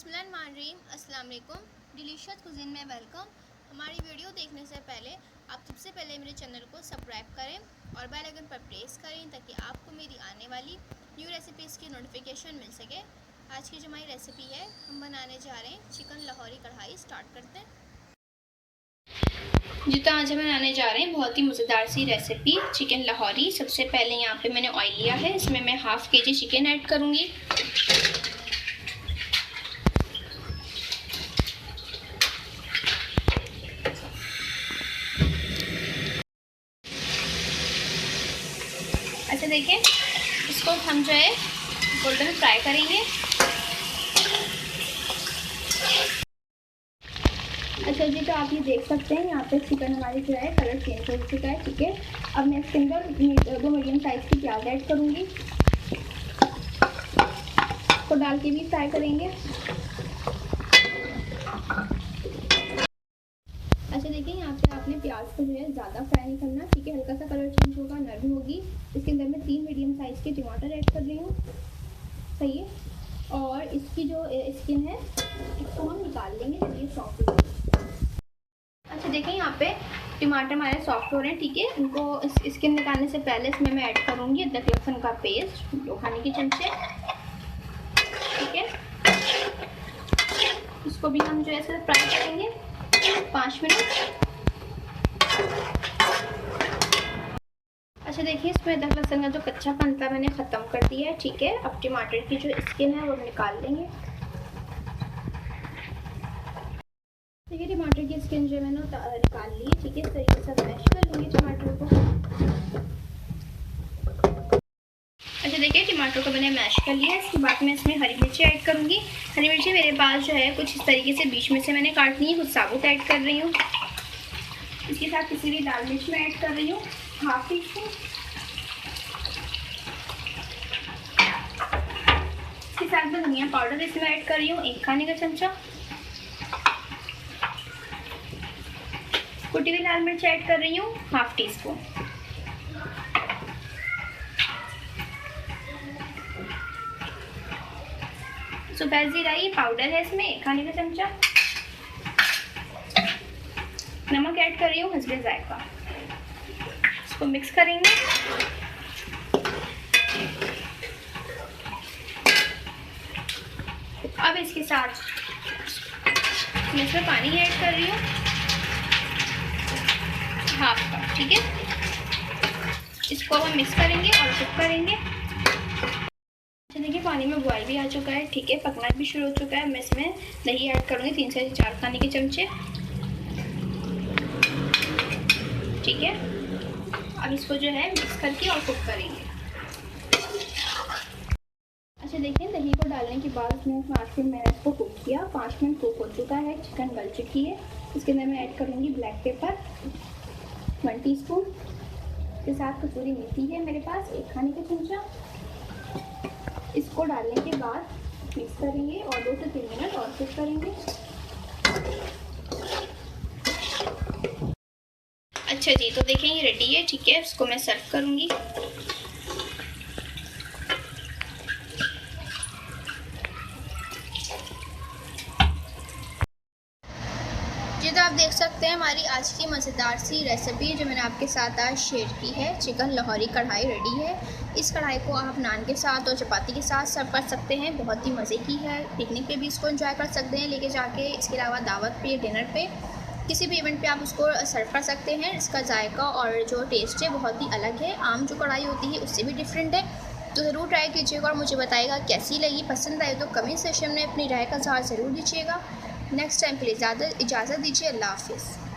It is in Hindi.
बिस्मिल्लाहिर्रहमानिर्रहीम, अस्सलाम वालेकुम। डिलीशियस कुज़ीन में वेलकम। हमारी वीडियो देखने से पहले आप सबसे पहले मेरे चैनल को सब्सक्राइब करें और बेल आइकन पर प्रेस करें ताकि आपको मेरी आने वाली न्यू रेसिपीज़ की नोटिफिकेशन मिल सके। आज की जो हमारी रेसिपी है, हम बनाने जा रहे हैं चिकन लाहौरी कढ़ाई। स्टार्ट करते हैं। जी तो आज हम बनाने जा रहे हैं बहुत ही मज़ेदार सी रेसिपी चिकन लाहौरी। सबसे पहले यहाँ पे मैंने ऑयल लिया है, इसमें मैं हाफ़ केजी चिकन ऐड करूँगी। अच्छा देखिए, इसको हम जो है गोल्डन फ्राई करेंगे। अच्छा जी, तो आप ये देख सकते हैं यहाँ पे चिकन हमारी जो है कलर चेंज हो चुका है। ठीक है, अब मैं इसके अंदर 2 मीडियम साइज़ की प्याज ऐड करूँगी, को डाल के भी फ्राई करेंगे। अच्छा देखिए, यहाँ पे आपने प्याज को जो है ज़्यादा फ्राई नहीं करना। ठीक है, हल्का सा कलर चेंज होगा, नरम होगी। इसके अंदर मैं 3 मीडियम साइज़ के टमाटर ऐड कर रही हूँ। सही है, और इसकी जो स्किन है इसको हम निकाल लेंगे जब ये सॉफ्ट हो जाए। अच्छा देखिए, यहाँ पे टमाटर हमारे सॉफ्ट हो रहे हैं। ठीक है, इनको स्किन निकालने से पहले इसमें मैं ऐड करूँगी अदरक लहसुन का पेस्ट, 2 खाने के चमचे। ठीक है, इसको भी हम जो है फ्राई करेंगे 5 मिनट। अच्छा देखिए, इसमें अदरक लहसुन का जो कच्चापन था मैंने ख़त्म कर दिया है। ठीक है, अब टमाटर की जो स्किन है वो निकाल लेंगे। ठीक है, टमाटर की स्किन जो मैंने निकाल ली है। ठीक है, इस तरीके से मैश कर लेंगे टमाटर को। अच्छा देखिए, टमाटर को मैंने मैश कर लिया। इसके बाद मैं इसमें हरी मिर्ची ऐड करूँगी। हरी मिर्ची मेरे पास जो है कुछ इस तरीके से बीच में से मैंने काट ली है, कुछ साबुत ऐड कर रही हूँ। इसके साथ किसी भी लाल मिर्च में ऐड कर रही हूँ, हाफ टी स्पून। इसके साथ मैं धनिया पाउडर इसमें ऐड कर रही हूँ, 1 खाने का चमचा। कुटी हुई लाल मिर्च ऐड कर रही हूँ, हाफ टी स्पून। सफ़ेद ज़ीरा पाउडर है इसमें, 1 खाने का चमचा। नमक ऐड कर रही हूँ हस्बे जायका। इसको मिक्स करेंगे। अब इसके साथ मैं इसमें पानी ऐड कर रही हूँ, हाफ कप। ठीक है, इसको हम मिक्स करेंगे और कुक करेंगे। अच्छा देखिए, पानी में बॉयल भी आ चुका है। ठीक है, पकना भी शुरू हो चुका है। मैं इसमें दही ऐड करूँगी 3 से 4 खाने के चमचे। ठीक है, अब इसको जो है मिक्स करके और कुक करेंगे। अच्छा देखिए, दही को डालने के बाद उसमें 5 मिनट मैंने इसको कुक किया। 5 मिनट कुक हो चुका है, चिकन गल चुकी है। इसके अंदर मैं ऐड करूँगी ब्लैक पेपर 1 टीस्पून। इसके साथ कसूरी मेथी है मेरे पास 1 खाने का चमचा। इसको डालने के बाद मिक्स करेंगे और 2 से 3 मिनट और कुक करेंगे। अच्छा जी, तो देखें ये रेडी है। ठीक है, इसको मैं सर्व करूँगी। जी तो आप देख सकते हैं हमारी आज की मज़ेदार सी रेसिपी जो मैंने आपके साथ आज शेयर की है। चिकन लाहौरी कढ़ाई रेडी है। इस कढ़ाई को आप नान के साथ और चपाती के साथ सर्व कर सकते हैं। बहुत ही मज़े की है। पिकनिक पे भी इसको एंजॉय कर सकते हैं लेके जाके। इसके अलावा दावत पे, डिनर पे, किसी भी इवेंट पे आप उसको सर्व कर सकते हैं। इसका जायका और जो टेस्ट है बहुत ही अलग है, आम जो कढ़ाई होती है उससे भी डिफरेंट है। तो ज़रूर ट्राई कीजिएगा और मुझे बताइएगा कैसी लगी। पसंद आए तो कमेंट सेक्शन में अपनी राय का इज़हार ज़रूर दीजिएगा। नेक्स्ट टाइम के लिए इजाज़त दीजिए। अल्लाह हाफ़िज़।